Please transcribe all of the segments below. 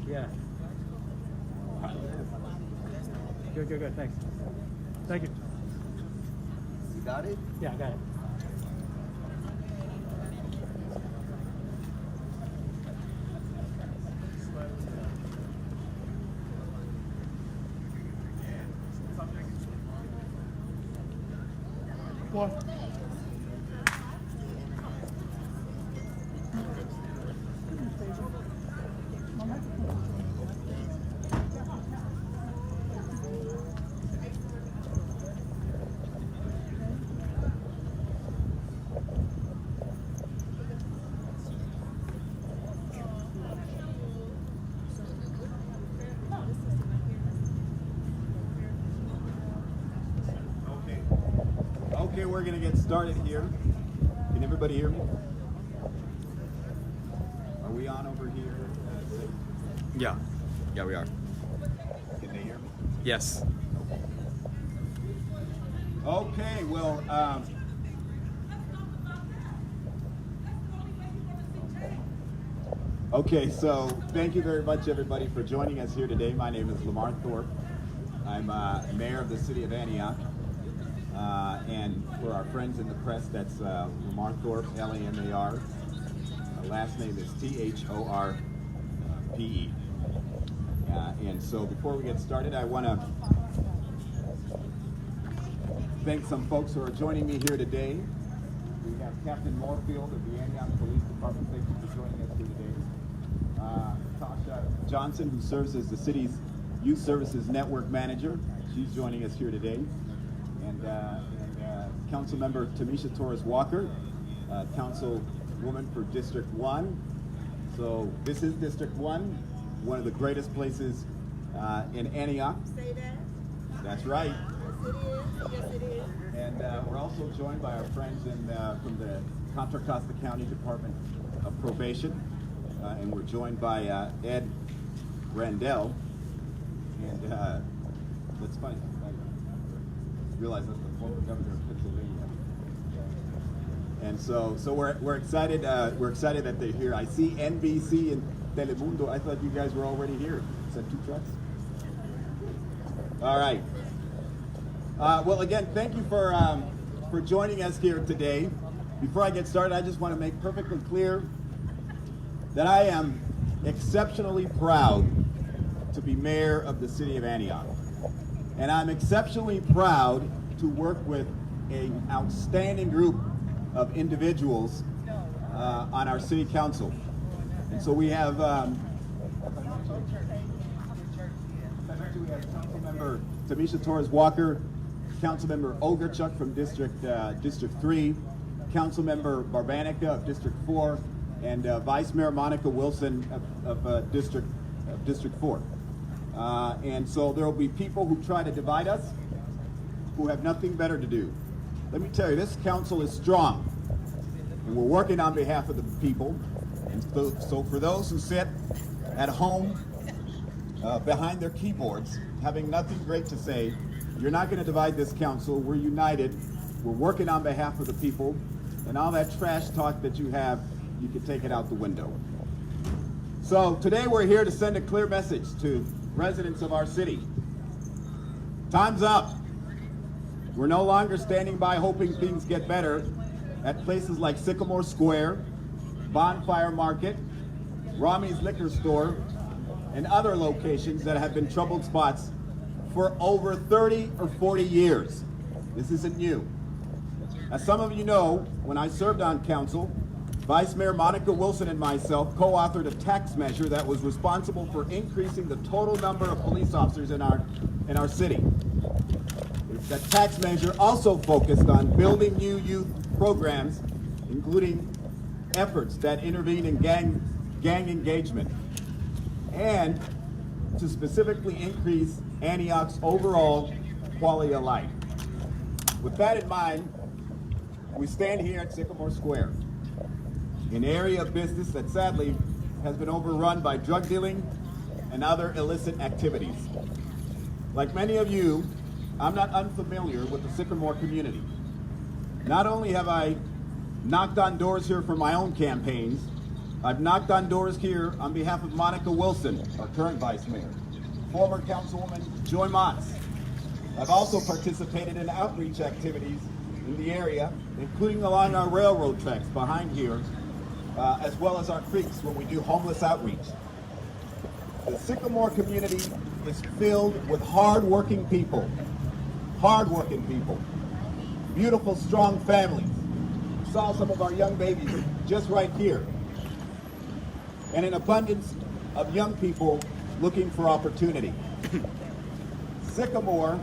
Yeah. Good. Thanks. Thank you. You got it? Yeah, I got it. What? Okay, we're going to get started here. Can everybody hear me? Are we on over here? Yeah, we are. Can they hear me? Yes. Okay, well, okay, so thank you very much, everybody, for joining us here today. My name is Lamar Thorpe. I'm mayor of the city of Antioch. And for our friends in the press, that's Lamar Thorpe, Lamar. Last name is Thorpe. And so before we get started, I want to thank some folks who are joining me here today. We have Captain Morefield of the Antioch Police Department. Thank you for joining us here today. Tasha Johnson, who serves as the city's Youth Services Network Manager. She's joining us here today. And Councilmember Tamisha Torres-Walker, Councilwoman for District 1. So this is District 1, one of the greatest places in Antioch. Say that? That's right. Yes, it is. Yes, it is. And we're also joined by our friends from the Contra Costa County Department of Probation. And we're joined by Ed Randell. And that's funny. I realize that's the former governor of Pennsylvania. And so we're excited. We're excited that they're here. I see NBC and Telemundo. I thought you guys were already here. Is that 2 trucks? All right. Well, again, thank you for joining us here today. Before I get started, I just want to make perfectly clear that I am exceptionally proud to be mayor of the city of Antioch. And I'm exceptionally proud to work with an outstanding group of individuals on our city council. And so we have Councilmember Tamisha Torres-Walker, Councilmember Ogerchuk from District 3, Councilmember Barbanica of District 4, and Vice Mayor Monica Wilson of District 4. And so there will be people who try to divide us, who have nothing better to do. Let me tell you, this council is strong, and we're working on behalf of the people. And so for those who sit at home behind their keyboards, having nothing great to say, you're not going to divide this council. We're united. We're working on behalf of the people, and all that trash talk that you have, you can take it out the window. So today we're here to send a clear message to residents of our city. Time's up. We're no longer standing by hoping things get better at places like Sycamore Square, Bonfire Market, Rami's Liquor Store, and other locations that have been troubled spots for over 30 or 40 years. This isn't new. As some of you know, when I served on council, Vice Mayor Monica Wilson and myself co-authored a tax measure that was responsible for increasing the total number of police officers in our city. That tax measure also focused on building new youth programs, including efforts that intervene in gang engagement, and to specifically increase Antioch's overall quality of life. With that in mind, we stand here at Sycamore Square, an area of business that sadly has been overrun by drug dealing and other illicit activities. Like many of you, I'm not unfamiliar with the Sycamore community. Not only have I knocked on doors here for my own campaigns, I've knocked on doors here on behalf of Monica Wilson, our current vice mayor, former councilwoman Joy Motts. I've also participated in outreach activities in the area, including along our railroad tracks behind here, as well as our creeks when we do homeless outreach. The Sycamore community is filled with hard-working people, beautiful, strong families. You saw some of our young babies just right here. And an abundance of young people looking for opportunity. Sycamore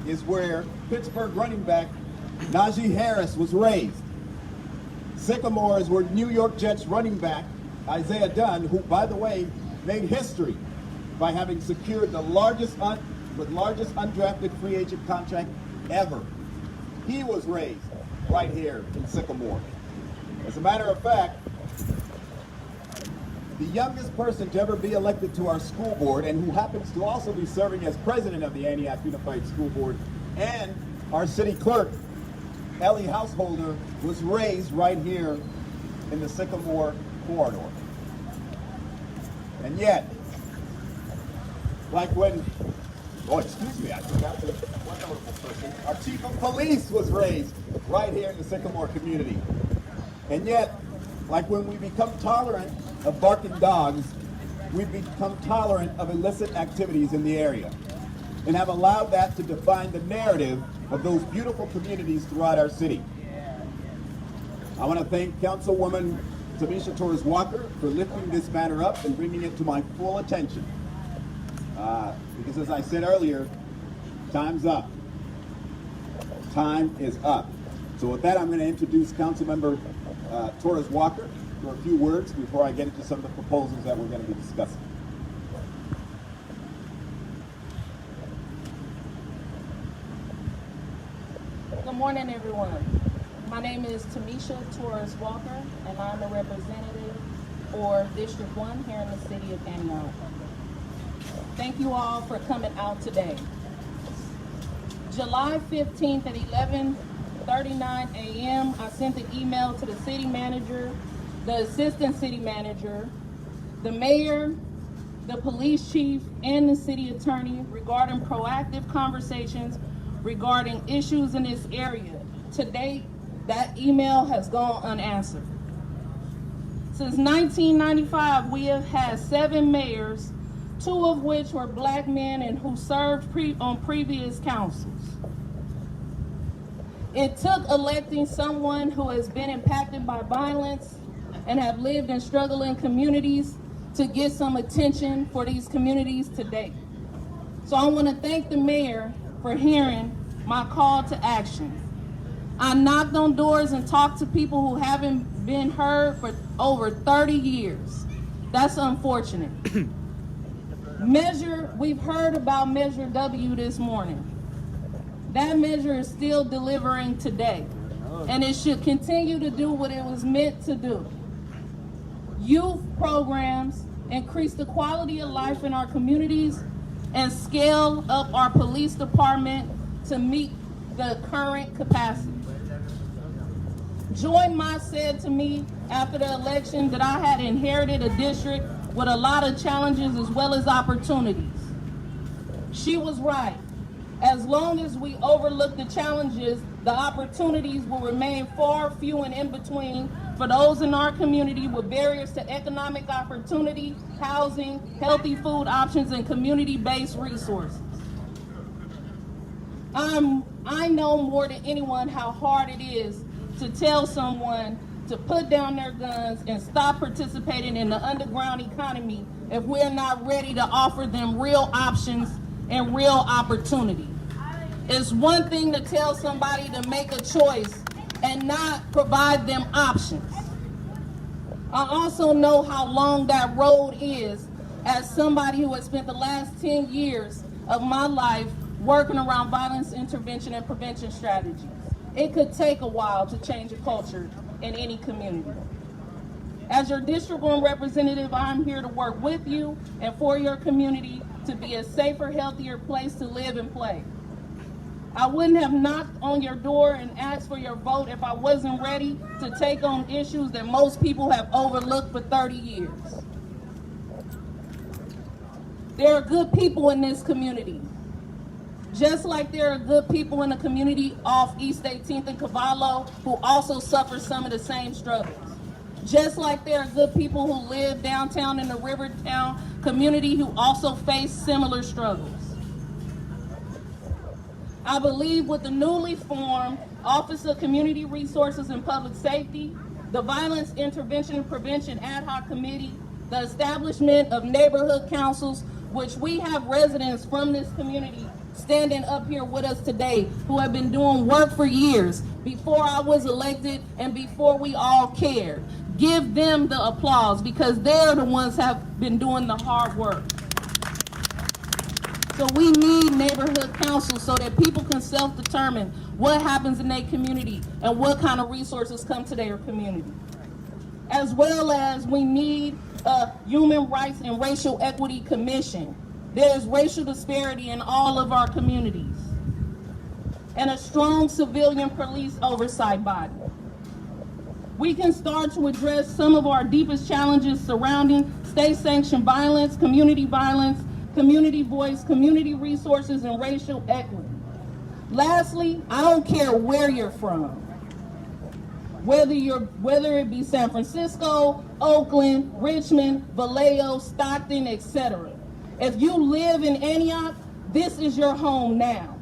is where Pittsburgh running back Najee Harris was raised. Sycamore is where New York Jets running back Isaiah Dunn, who, by the way, made history by having secured the largest undrafted free agent contract ever. He was raised right here in Sycamore. As a matter of fact, the youngest person to ever be elected to our school board, and who happens to also be serving as president of the Antioch Unified School Board, and our city clerk, Ellie Householder, was raised right here in the Sycamore corridor. And yet, like when, oh, excuse me, I forgot to, one notable person, our chief of police was raised right here in the Sycamore community. And yet, like when we become tolerant of barking dogs, we've become tolerant of illicit activities in the area, and have allowed that to define the narrative of those beautiful communities throughout our city. I want to thank Councilwoman Tamisha Torres-Walker for lifting this matter up and bringing it to my full attention. Because as I said earlier, time's up. Time is up. So with that, I'm going to introduce Councilmember Torres-Walker for a few words before I get into some of the proposals that we're going to be discussing. Good morning, everyone. My name is Tamisha Torres-Walker, and I'm a representative for District 1 here in the city of Antioch. Thank you all for coming out today. July 15th at 11:39 a.m., I sent an email to the city manager, the assistant city manager, the mayor, the police chief, and the city attorney regarding proactive conversations regarding issues in this area. To date, that email has gone unanswered. Since 1995, we have had 7 mayors, 2 of which were black men and who served on previous councils. It took electing someone who has been impacted by violence and have lived in struggling communities to get some attention for these communities today. So I want to thank the mayor for hearing my call to action. I knocked on doors and talked to people who haven't been heard for over 30 years. That's unfortunate. We've heard about Measure W this morning. That measure is still delivering today, and it should continue to do what it was meant to do. Youth programs increase the quality of life in our communities and scale up our police department to meet the current capacity. Joy Mott said to me after the election that I had inherited a district with a lot of challenges as well as opportunities. She was right. As long as we overlook the challenges, the opportunities will remain far few and in between for those in our community with barriers to economic opportunity, housing, healthy food options, and community-based resources. I know more than anyone how hard it is to tell someone to put down their guns and stop participating in the underground economy if we're not ready to offer them real options and real opportunity. It's one thing to tell somebody to make a choice and not provide them options. I also know how long that road is as somebody who has spent the last 10 years of my life working around violence intervention and prevention strategies. It could take a while to change a culture in any community. As your District 1 representative, I'm here to work with you and for your community to be a safer, healthier place to live and play. I wouldn't have knocked on your door and asked for your vote if I wasn't ready to take on issues that most people have overlooked for 30 years. There are good people in this community. Just like there are good people in the community off East 18th and Cavallo who also suffer some of the same struggles. Just like there are good people who live downtown in the Rivertown community who also face similar struggles. I believe with the newly formed Office of Community Resources and Public Safety, the Violence Intervention and Prevention Ad Hoc Committee, the establishment of neighborhood councils, which we have residents from this community standing up here with us today who have been doing work for years before I was elected and before we all cared. Give them the applause because they're the ones who have been doing the hard work. So we need neighborhood councils so that people can self-determine what happens in their community and what kind of resources come to their community. As well as we need a Human Rights and Racial Equity Commission. There is racial disparity in all of our communities. And a strong civilian police oversight body. We can start to address some of our deepest challenges surrounding state-sanctioned violence, community voice, community resources, and racial equity. Lastly, I don't care where you're from. Whether it be San Francisco, Oakland, Richmond, Vallejo, Stockton, etc. If you live in Antioch, this is your home now.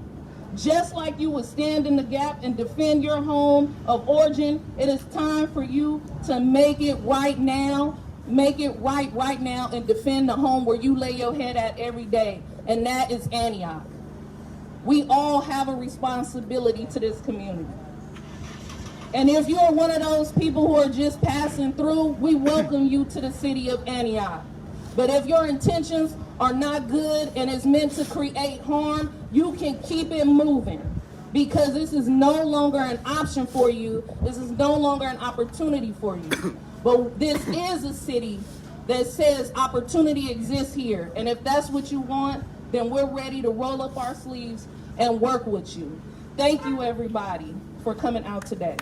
Just like you would stand in the gap and defend your home of origin, it is time for you to make it right now. Make it right now and defend the home where you lay your head at every day, and that is Antioch. We all have a responsibility to this community. And if you're one of those people who are just passing through, we welcome you to the city of Antioch. But if your intentions are not good and is meant to create harm, you can keep it moving because this is no longer an option for you. This is no longer an opportunity for you. But this is a city that says opportunity exists here. And if that's what you want, then we're ready to roll up our sleeves and work with you. Thank you, everybody, for coming out today.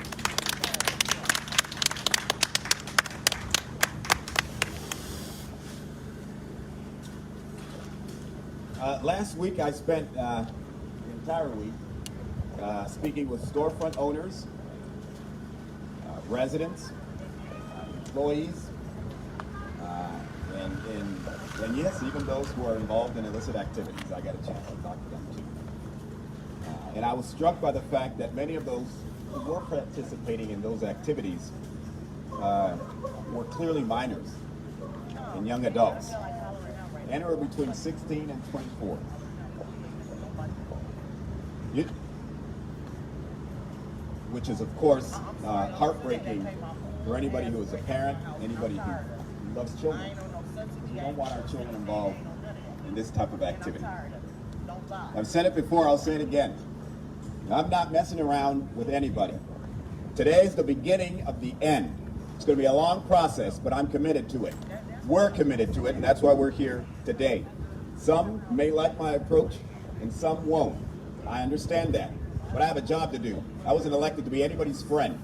Last week I spent the entire week speaking with storefront owners, residents, employees, and yes, even those who are involved in illicit activities. I got a chance to talk to them too. And I was struck by the fact that many of those who were participating in those activities were clearly minors and young adults, anywhere between 16 and 24. Which is, of course, heartbreaking for anybody who is a parent, anybody who loves children. We don't want our children involved in this type of activity. I've said it before, I'll say it again. I'm not messing around with anybody. Today is the beginning of the end. It's going to be a long process, but I'm committed to it. We're committed to it, and that's why we're here today. Some may like my approach, and some won't. I understand that. But I have a job to do. I wasn't elected to be anybody's friend.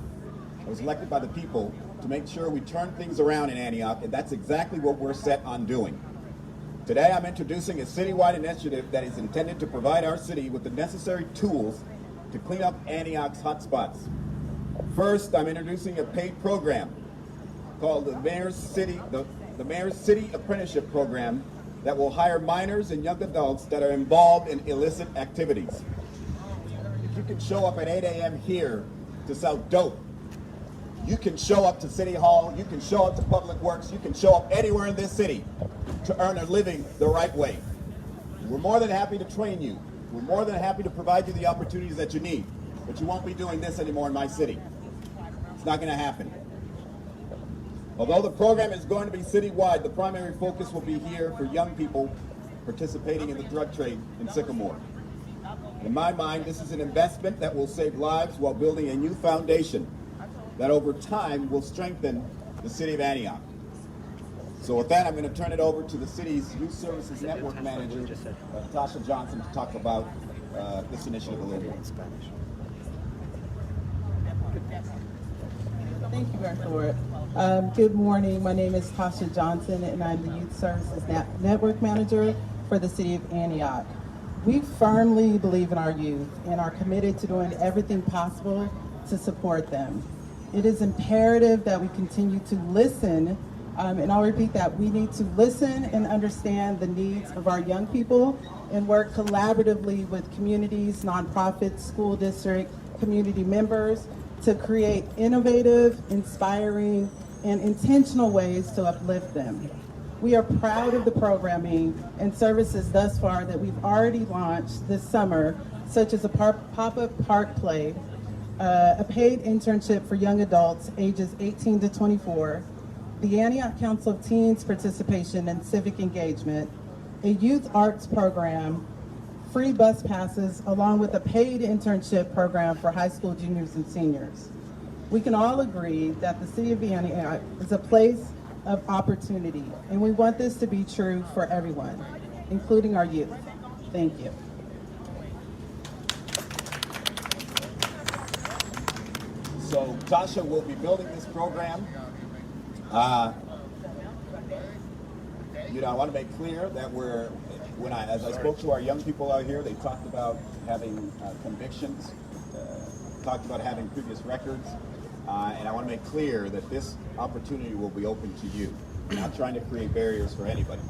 I was elected by the people to make sure we turn things around in Antioch, and that's exactly what we're set on doing. Today I'm introducing a citywide initiative that is intended to provide our city with the necessary tools to clean up Antioch's hotspots. First, I'm introducing a paid program called the Mayor's City Apprenticeship Program that will hire minors and young adults that are involved in illicit activities. If you can show up at 8 a.m. here to sell dope, you can show up to City Hall, you can show up to Public Works, you can show up anywhere in this city to earn a living the right way. We're more than happy to train you. We're more than happy to provide you the opportunities that you need, but you won't be doing this anymore in my city. It's not going to happen. Although the program is going to be citywide, the primary focus will be here for young people participating in the drug trade in Sycamore. In my mind, this is an investment that will save lives while building a new foundation that over time will strengthen the city of Antioch. So with that, I'm going to turn it over to the city's Youth Services Network Manager, Tasha Johnson, to talk about this initiative a little more. Thank you, Mayor Thorpe. Good morning. My name is Tasha Johnson, and I'm the Youth Services Network Manager for the City of Antioch. We firmly believe in our youth and are committed to doing everything possible to support them. It is imperative that we continue to listen, and I'll repeat that, we need to listen and understand the needs of our young people and work collaboratively with communities, nonprofits, school district, community members to create innovative, inspiring, and intentional ways to uplift them. We are proud of the programming and services thus far that we've already launched this summer, such as a pop-up park play, a paid internship for young adults ages 18 to 24, the Antioch Council of Teens participation in civic engagement, a youth arts program, free bus passes, along with a paid internship program for high school juniors and seniors. We can all agree that the City of Antioch is a place of opportunity, and we want this to be true for everyone, including our youth. Thank you. So Tasha will be building this program. I want to make clear that as I spoke to our young people out here, they talked about having convictions, talked about having previous records, and I want to make clear that this opportunity will be open to you. We're not trying to create barriers for anybody.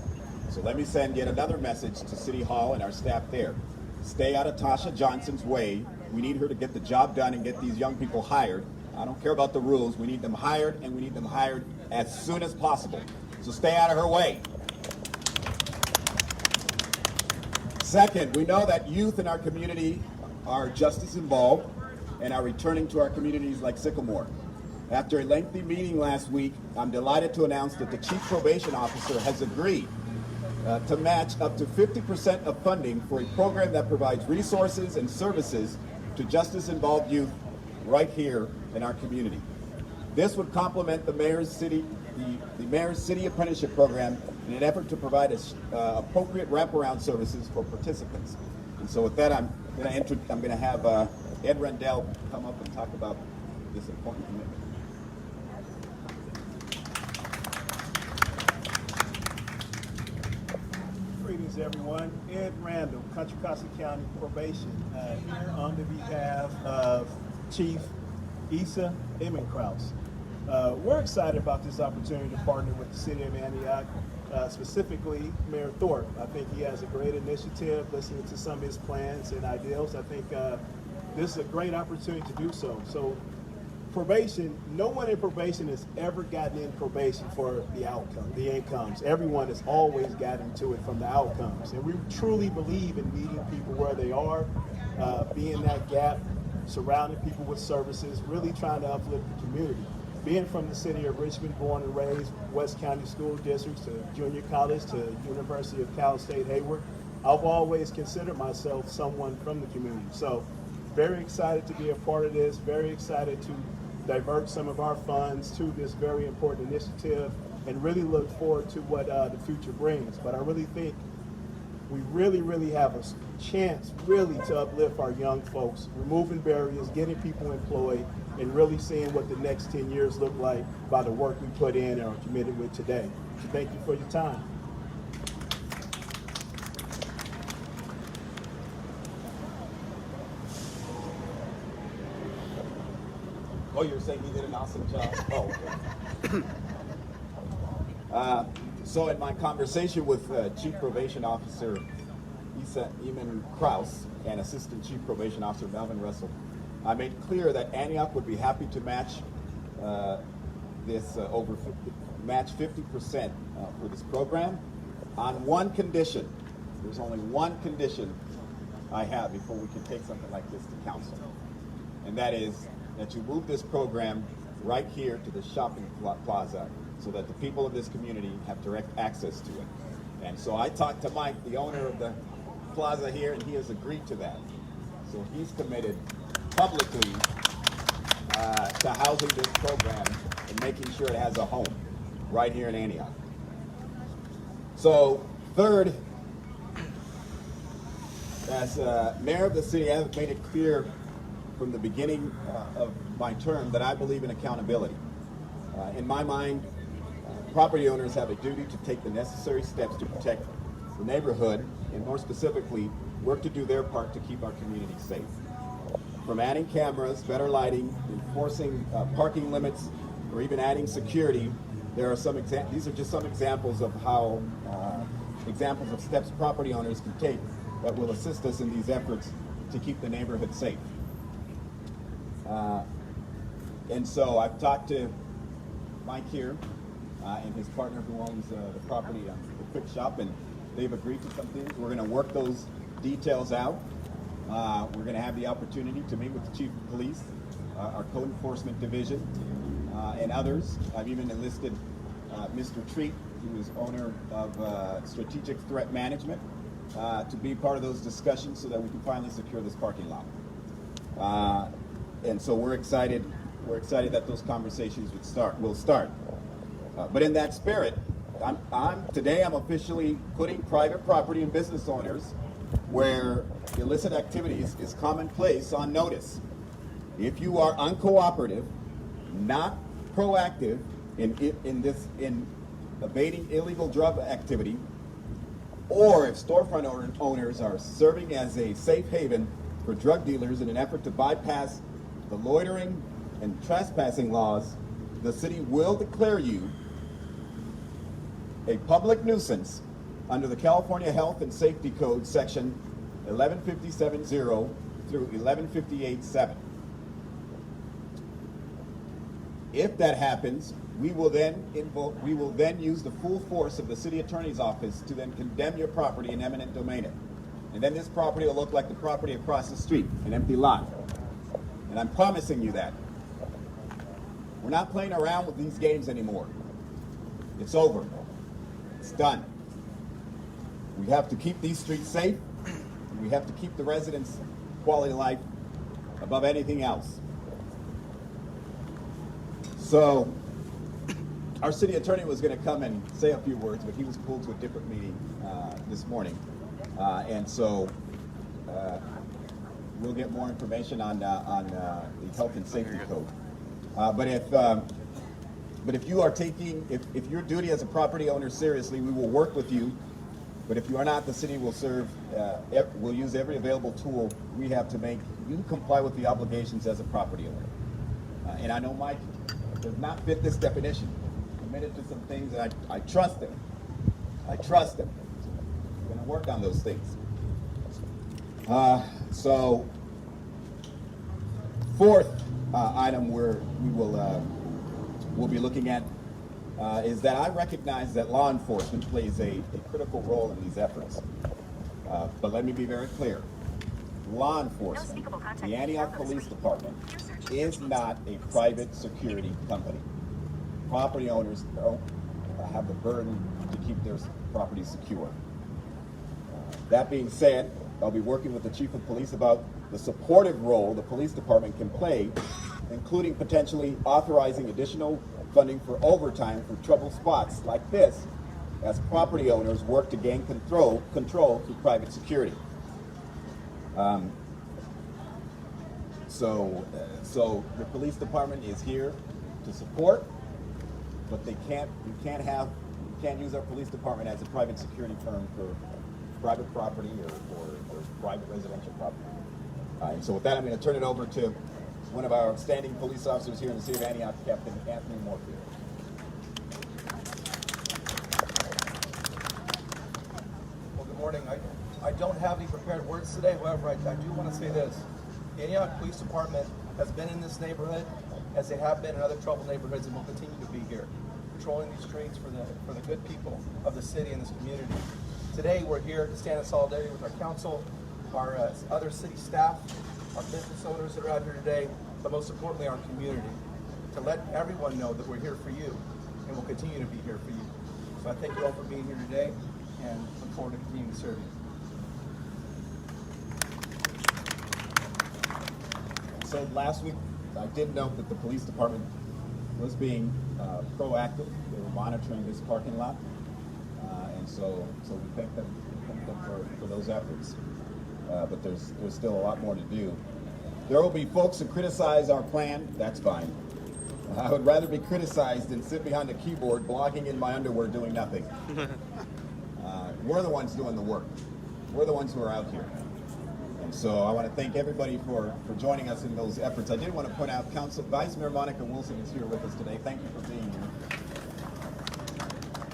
So let me send yet another message to City Hall and our staff there. Stay out of Tasha Johnson's way. We need her to get the job done and get these young people hired. I don't care about the rules. We need them hired, and we need them hired as soon as possible. So stay out of her way. Second, we know that youth in our community are just as involved and are returning to our communities like Sycamore. After a lengthy meeting last week, I'm delighted to announce that the Chief Probation Officer has agreed to match up to 50% of funding for a program that provides resources and services to justice-involved youth right here in our community. This would complement the Mayor's City Apprenticeship Program in an effort to provide appropriate wraparound services for participants. And so with that, I'm going to have Ed Rendell come up and talk about this important commitment. Greetings, everyone. Ed Randall, Contra Costa County Probation, here on the behalf of Chief Issa Emmenkraus. We're excited about this opportunity to partner with the City of Antioch, specifically Mayor Thorpe. I think he has a great initiative, listening to some of his plans and ideals. I think this is a great opportunity to do so. So probation, no one in probation has ever gotten in probation for the outcome, the incomes. Everyone has always gotten to it from the outcomes. And we truly believe in meeting people where they are, being that gap, surrounding people with services, really trying to uplift the community. Being from the city of Richmond, born and raised, West County School Districts to junior college to University of Cal State Hayward, I've always considered myself someone from the community. So very excited to be a part of this, very excited to divert some of our funds to this very important initiative and really look forward to what the future brings. But I really think we really have a chance really to uplift our young folks, removing barriers, getting people employed, and really seeing what the next 10 years look like by the work we put in and are committed with today. So thank you for your time. Oh, you're saying he did an awesome job? Oh, okay. So in my conversation with Chief Probation Officer Issa Emmenkraus and Assistant Chief Probation Officer Melvin Russell, I made clear that Antioch would be happy to match match 50% for this program on one condition. There's only one condition I have before we can take something like this to council, and that is that you move this program right here to the shopping plaza so that the people of this community have direct access to it. And so I talked to Mike, the owner of the plaza here, and he has agreed to that. So he's committed publicly to housing this program and making sure it has a home right here in Antioch. So third, As mayor of the city, I have made it clear from the beginning of my term that I believe in accountability. In my mind, property owners have a duty to take the necessary steps to protect the neighborhood, and more specifically, work to do their part to keep our community safe. From adding cameras, better lighting, enforcing parking limits, or even adding security, there are some these are just some examples of how examples of steps property owners can take that will assist us in these efforts to keep the neighborhood safe. And so I've talked to Mike here and his partner who owns the property, the Quick Shop, and they've agreed to some things. We're going to work those details out. We're going to have the opportunity to meet with the Chief of Police, our Code Enforcement Division, and others. I've even enlisted Mr. Treat, who is owner of Strategic Threat Management, to be part of those discussions so that we can finally secure this parking lot. And so we're excited. We're excited that those conversations will start. But in that spirit, today I'm officially putting private property and business owners where illicit activities is commonplace on notice. If you are uncooperative, not proactive in abating illegal drug activity, or if storefront owners are serving as a safe haven for drug dealers in an effort to bypass the loitering and trespassing laws, the city will declare you a public nuisance under the California Health and Safety Code section 1157.0 through 1158.7. If that happens, we will then use the full force of the city attorney's office to then condemn your property and eminent domain it. And then this property will look like the property across the street, an empty lot. And I'm promising you that. We're not playing around with these games anymore. It's over. It's done. We have to keep these streets safe. We have to keep the residents' quality of life above anything else. So, our city attorney was going to come and say a few words, but he was pulled to a different meeting this morning. And so, we'll get more information on the Health and Safety Code. But if you are taking, if your duty as a property owner seriously, we will work with you. But if you are not, the city will will use every available tool we have to make you comply with the obligations as a property owner. And I know Mike does not fit this definition. He's committed to some things, and I trust him. I trust him. We're going to work on those things. So, fourth item we'll be looking at is that I recognize that law enforcement plays a critical role in these efforts. But let me be very clear. Law enforcement, the Antioch Police Department, is not a private security company. Property owners don't have the burden to keep their property secure. That being said, I'll be working with the Chief of Police about the supportive role the police department can play, including potentially authorizing additional funding for overtime for trouble spots like this as property owners work to gain control through private security. So the police department is here to support, but you can't use our police department as a private security firm for private property or private residential property. And so with that, I'm going to turn it over to one of our outstanding police officers here in the city of Antioch, Captain Tony Morefield. Well, good morning. I don't have any prepared words today. However, I do want to say this. The Antioch Police Department has been in this neighborhood as they have been in other troubled neighborhoods and will continue to be here, patrolling these streets for the good people of the city and this community. Today, we're here to stand in solidarity with our council, our other city staff, our business owners that are out here today, but most importantly, our community, to let everyone know that we're here for you and will continue to be here for you. So I thank you all for being here today and look forward to continuing to serve you. So last week, I did note that the police department was being proactive. They were monitoring this parking lot, and so we thank them for those efforts. but there's still a lot more to do. There will be folks who criticize our plan. That's fine. I would rather be criticized than sit behind a keyboard blogging in my underwear doing nothing. We're the ones doing the work. We're the ones who are out here. And so I want to thank everybody for joining us in those efforts. I did want to point out Vice Mayor Monica Wilson is here with us today. Thank you for being here.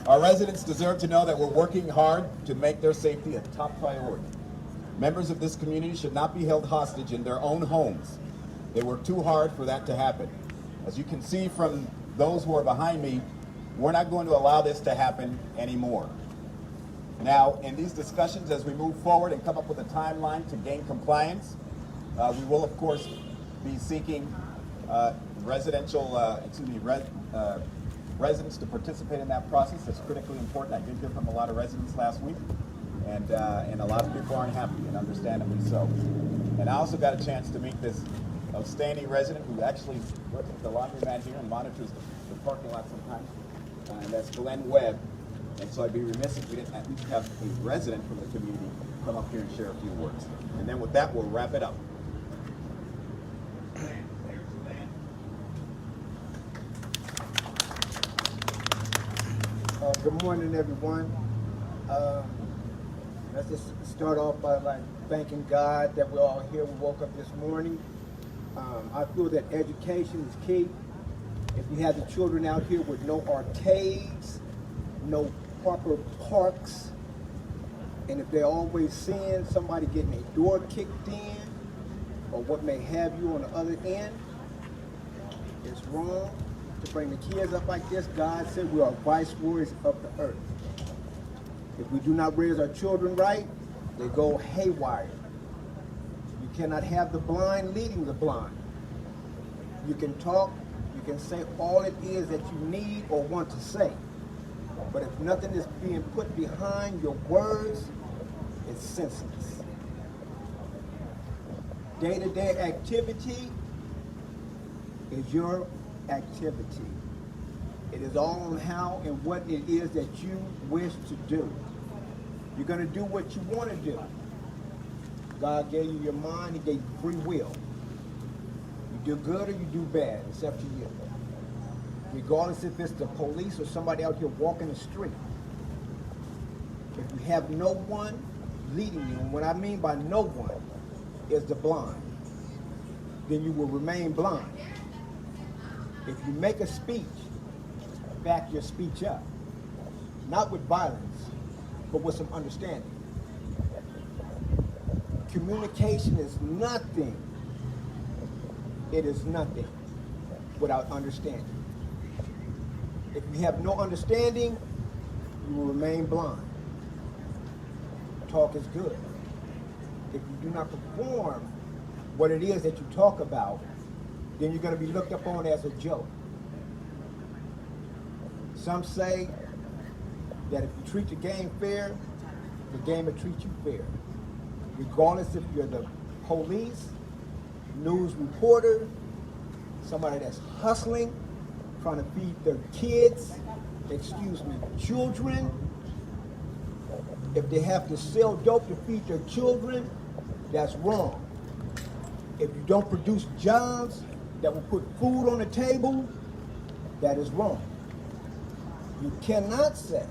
Our residents deserve to know that we're working hard to make their safety a top priority. Members of this community should not be held hostage in their own homes. They work too hard for that to happen. As you can see from those who are behind me, we're not going to allow this to happen anymore. Now, in these discussions, as we move forward and come up with a timeline to gain compliance, we will, of course, be seeking residents to participate in that process. That's critically important. I did hear from a lot of residents last week, and a lot of people aren't happy, and understandably so. And I also got a chance to meet this outstanding resident who actually works at the laundromat here and monitors the parking lot sometimes, and that's Glenn Webb. And so I'd be remiss if we didn't at least have a resident from the community come up here and share a few words. And then with that, we'll wrap it up. Good morning, everyone. Let's just start off by thanking God that we're all here. We woke up this morning. I feel that education is key. If you have the children out here with no arcades, no proper parks, and if they're always seeing somebody getting a door kicked in or what may have you on the other end, it's wrong to bring the kids up like this. God said we are viceroys of the earth. If we do not raise our children right, they go haywire. You cannot have the blind leading the blind. You can talk, you can say all it is that you need or want to say. But if nothing is being put behind your words, it's senseless. Day-to-day activity is your activity. It is all on how and what it is that you wish to do. You're going to do what you want to do. God gave you your mind, He gave you free will. You do good or you do bad, it's up to you. Regardless if it's the police or somebody out here walking the street. If you have no one leading you, and what I mean by no one is the blind, then you will remain blind. If you make a speech, back your speech up. Not with violence, but with some understanding. Communication is nothing. It is nothing without understanding. If you have no understanding, you will remain blind. Talk is good. If you do not perform what it is that you talk about, then you're going to be looked upon as a joke. Some say that if you treat the game fair, the game will treat you fair. Regardless if you're the police, news reporter, somebody that's hustling, trying to feed their kids, children. If they have to sell dope to feed their children, that's wrong. If you don't produce jobs that will put food on the table, that is wrong. You cannot say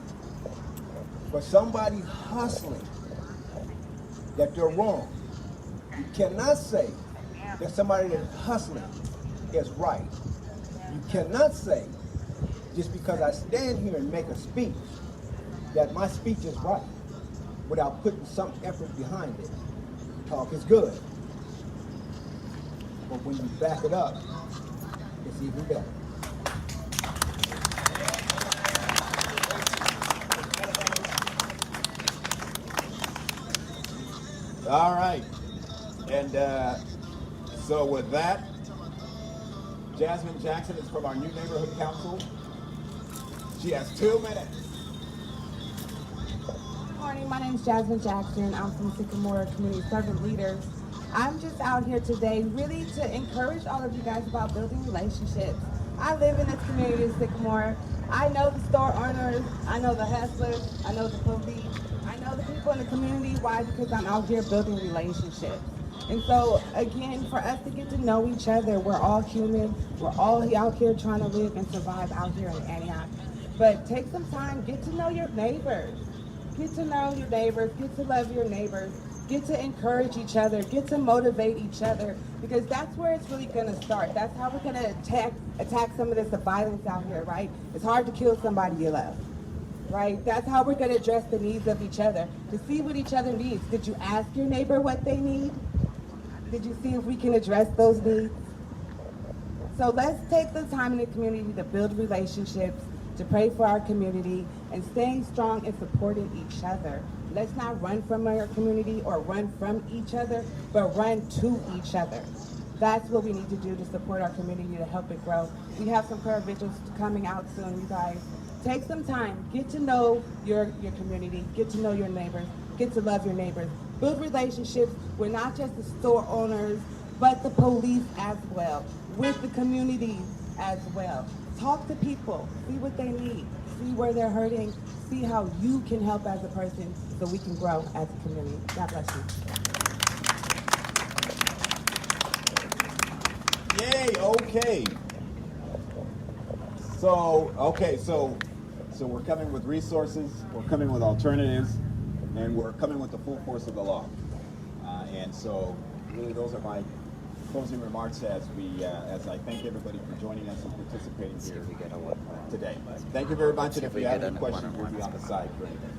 for somebody hustling that they're wrong. You cannot say that somebody that's hustling is right. You cannot say, just because I stand here and make a speech, that my speech is right, without putting some effort behind it. Talk is good. But when you back it up, it's even better. All right. And so with that, Jasmine Jackson is from our new neighborhood council. She has 2 minutes. Good morning, my name is Jasmine Jackson. I'm from Sycamore Community Servant Leaders. I'm just out here today really to encourage all of you guys about building relationships. I live in this community of Sycamore. I know the store owners, I know the hustlers, I know the police, I know the people in the community. Why? Because I'm out here building relationships. And so, again, for us to get to know each other, we're all human. We're all out here trying to live and survive out here in Antioch. But take some time, get to know your neighbors. Get to know your neighbors, get to love your neighbors, get to encourage each other, get to motivate each other, because that's where it's really gonna start. That's how we're gonna attack some of this violence out here, right? It's hard to kill somebody you love, right? That's how we're gonna address the needs of each other, to see what each other needs. Did you ask your neighbor what they need? Did you see if we can address those needs? So let's take the time in the community to build relationships, to pray for our community, and staying strong and supporting each other. Let's not run from our community or run from each other, but run to each other. That's what we need to do to support our community, to help it grow. We have some prayer vigils coming out soon, you guys. Take some time, get to know your community, get to know your neighbors, get to love your neighbors. Build relationships with not just the store owners, but the police as well, with the communities as well. Talk to people, see what they need, see where they're hurting, see how you can help as a person so we can grow as a community. God bless you. Yay, okay. So we're coming with resources, we're coming with alternatives, and we're coming with the full force of the law. And so really those are my closing remarks as I thank everybody for joining us and participating here today. Thank you very much, and if you have any questions, we'll be on the side for anything.